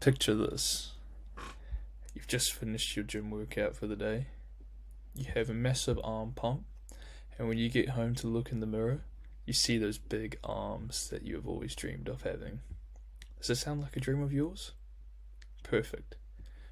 Picture this. You've just finished your gym workout for the day. You have a massive arm pump, and when you get home to look in the mirror, you see those big arms that you have always dreamed of having. Does this sound like a dream of yours? Perfect.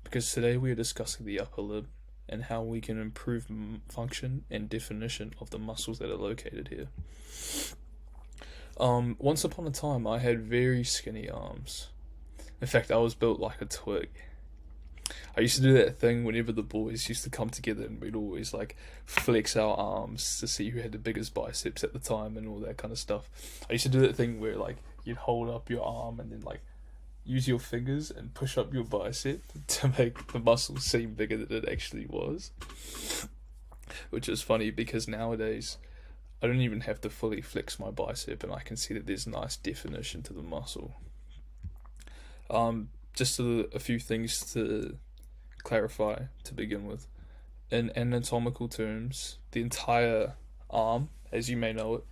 Because today we are discussing the upper limb and how we can improve function and definition of the muscles that are located here. Once upon a time, I had very skinny arms. In fact, I was built like a twig. I used to do that thing whenever the boys used to come together, and we'd always flex our arms to see who had the biggest biceps at the time and all that kind of stuff. I used to do that thing where you'd hold up your arm and then use your fingers and push up your bicep to make the muscle seem bigger than it actually was. Which is funny because nowadays I don't even have to fully flex my bicep and I can see that there's nice definition to the muscle. Just a few things to clarify to begin with. In anatomical terms, the arm, as you may know it,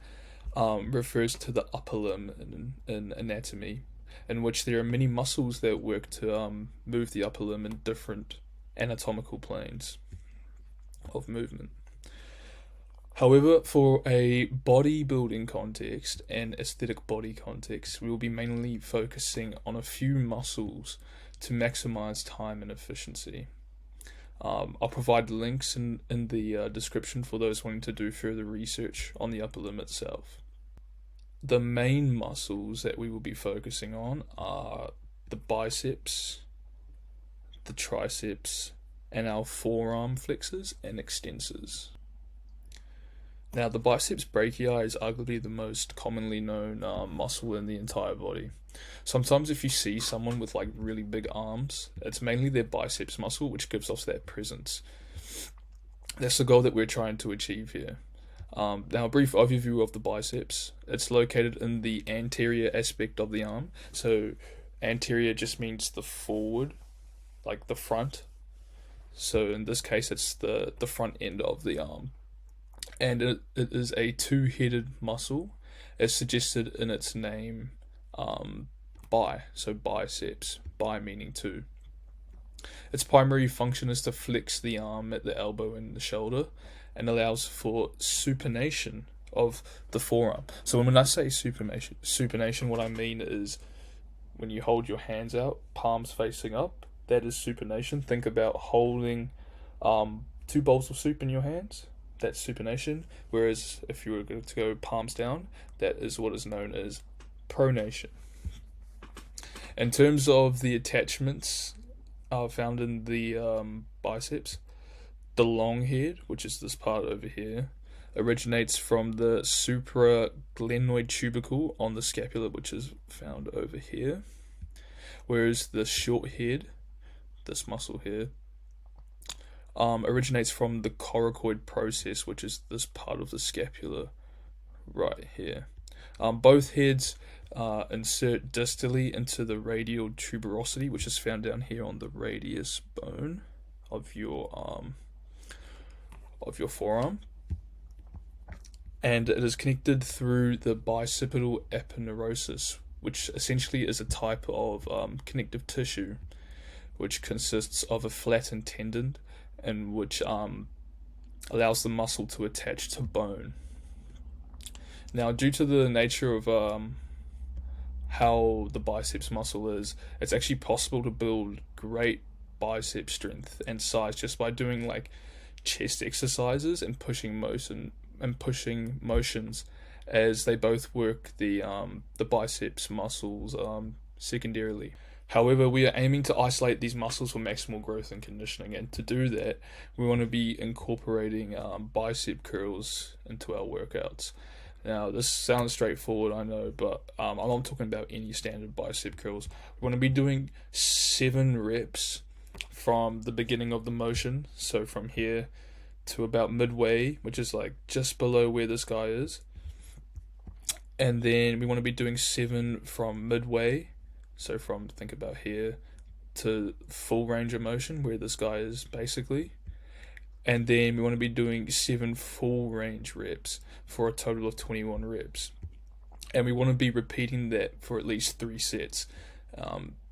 refers to the upper limb in anatomy, in which there are many muscles that work to move the upper limb in different anatomical planes of movement. However, for a bodybuilding context and aesthetic body context, we will be mainly focusing on a few muscles to maximize time and efficiency. I'll provide links in the description for those wanting to do further research on the upper limb itself. The main muscles that we will be focusing on are the biceps, the triceps, and our forearm flexors and extensors. Now, the biceps brachii is arguably the most commonly known muscle in the entire body. Sometimes if you see someone with really big arms, it's mainly their biceps muscle which gives off that presence. That's the goal that we're trying to achieve here. Now, a brief overview of the biceps. It's located in the anterior aspect of the arm. So anterior just means the forward, the front. So in this case, it's the front end of the arm. And it is a two-headed muscle, as suggested in its name, so biceps, bi meaning two. Its primary function is to flex the arm at the elbow and the shoulder, and allows for supination of the forearm. So when I say supination, what I mean is when you hold your hands out, palms facing up, that is supination. Think about holding 2 bowls of soup in your hands. That's supination, whereas if you were going to go palms down, that is what is known as pronation. In terms of the attachments found in the biceps, the long head, which is this part over here, originates from the supraglenoid tubercle on the scapula, which is found over here, whereas the short head, this muscle here, originates from the coracoid process, which is this part of the scapula right here. Both heads insert distally into the radial tuberosity, which is found down here on the radius bone of your forearm, and it is connected through the bicipital aponeurosis, which essentially is a type of connective tissue which consists of a flattened tendon and which allows the muscle to attach to bone. Now, due to the nature of how the biceps muscle is, it's actually possible to build great bicep strength and size just by doing chest exercises and pushing motions as they both work the biceps muscles secondarily. However, we are aiming to isolate these muscles for maximal growth and conditioning, and to do that, we want to be incorporating bicep curls into our workouts. Now, this sounds straightforward, I know, but I'm not talking about any standard bicep curls. We want to be doing 7 reps from the beginning of the motion, so from here to about midway, which is just below where this guy is. And then we want to be doing 7 from midway, so from, think about here, to full range of motion, where this guy is basically. And then we want to be doing 7 full range reps for a total of 21 reps. And we want to be repeating that for at least 3 sets.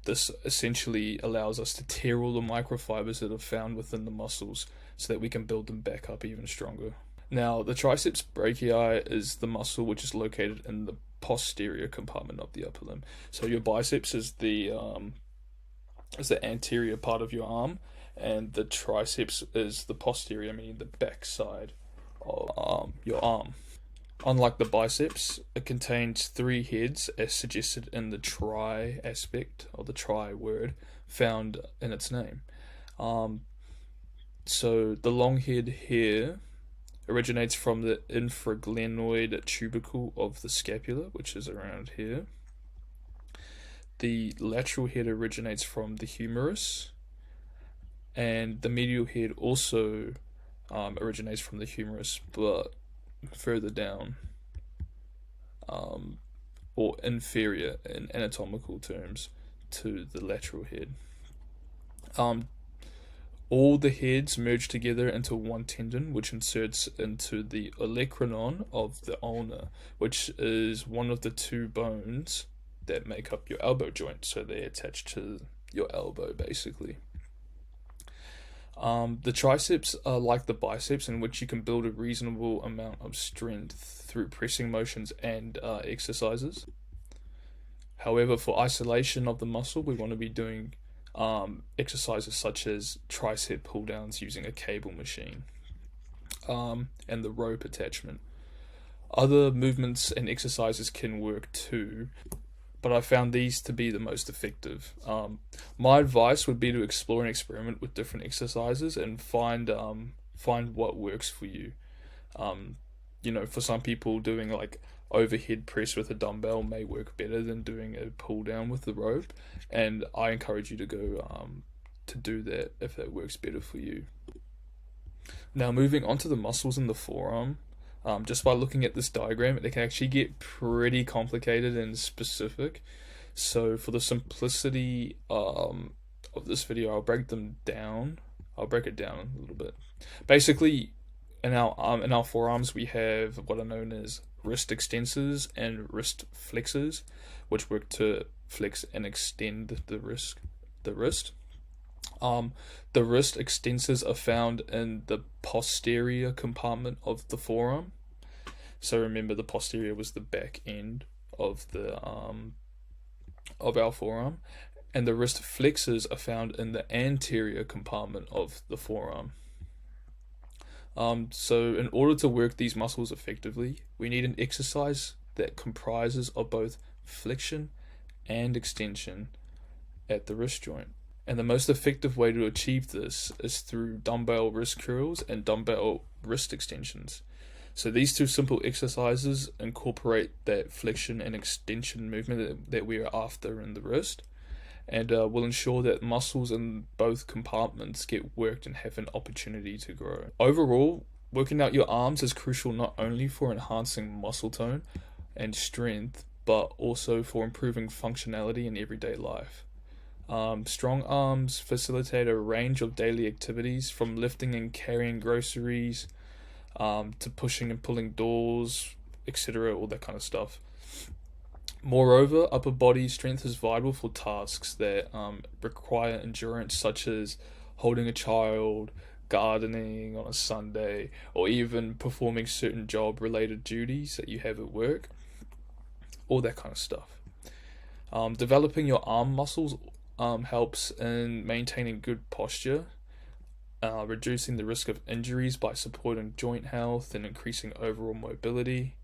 This essentially allows us to tear all the microfibers that are found within the muscles so that we can build them back up even stronger. Now, the triceps brachii is the muscle which is located in the posterior compartment of the upper limb. So your biceps is the anterior part of your arm, and the triceps is the posterior, meaning the back side of your arm. Unlike the biceps, it contains 3 heads as suggested in the tri aspect, or the tri word, found in its name. So the long head here originates from the infraglenoid tubercle of the scapula, which is around here. The lateral head originates from the humerus, and the medial head also originates from the humerus, but further down, or inferior in anatomical terms to the lateral head. All the heads merge together into one tendon, which inserts into the olecranon of the ulna, which is one of the 2 bones that make up your elbow joint. So they attach to your elbow, basically. The triceps are like the biceps, in which you can build a reasonable amount of strength through pressing motions and exercises. However, for isolation of the muscle, we want to be doing exercises such as tricep pull downs using a cable machine, and the rope attachment. Other movements and exercises can work too, but I found these to be the most effective. My advice would be to explore and experiment with different exercises and find what works for you. For some people, doing like overhead press with a dumbbell may work better than doing a pull down with the rope, and I encourage you to go to do that if that works better for you. Now, moving on to the muscles in the forearm. Just by looking at this diagram, it can actually get pretty complicated and specific. So for the simplicity of this video, I'll break it down a little bit. Basically, in our forearms, we have what are known as wrist extensors and wrist flexors, which work to flex and extend the wrist. The wrist extensors are found in the posterior compartment of the forearm. So remember, the posterior was the back end of the of our forearm, and the wrist flexors are found in the anterior compartment of the forearm. So in order to work these muscles effectively, we need an exercise that comprises of both flexion and extension at the wrist joint. And the most effective way to achieve this is through dumbbell wrist curls and dumbbell wrist extensions. So these 2 simple exercises incorporate that flexion and extension movement that we are after in the wrist, and will ensure that muscles in both compartments get worked and have an opportunity to grow. Overall, working out your arms is crucial not only for enhancing muscle tone and strength, but also for improving functionality in everyday life. Strong arms facilitate a range of daily activities, from lifting and carrying groceries to pushing and pulling doors, etc., all that kind of stuff. Moreover, upper body strength is vital for tasks that require endurance, such as holding a child, gardening on a Sunday, or even performing certain job-related duties that you have at work, all that kind of stuff. Developing your arm muscles helps in maintaining good posture, reducing the risk of injuries by supporting joint health and increasing overall mobility.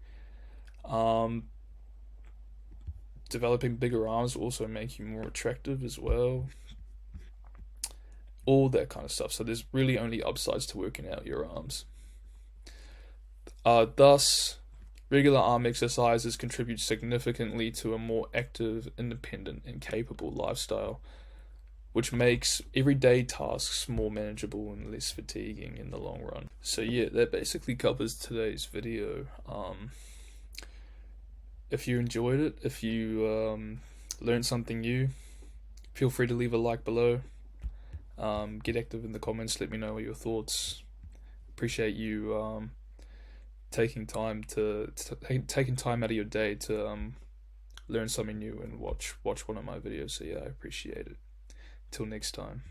Developing bigger arms will also make you more attractive as well. All that kind of stuff. So there's really only upsides to working out your arms. Thus, regular arm exercises contribute significantly to a more active, independent, and capable lifestyle, which makes everyday tasks more manageable and less fatiguing in the long run. So yeah, that basically covers today's video. If you enjoyed it, if you learned something new, feel free to leave a like below. Get active in the comments, let me know your thoughts. Appreciate you taking time out of your day to learn something new and watch one of my videos. So yeah, I appreciate it. Till next time.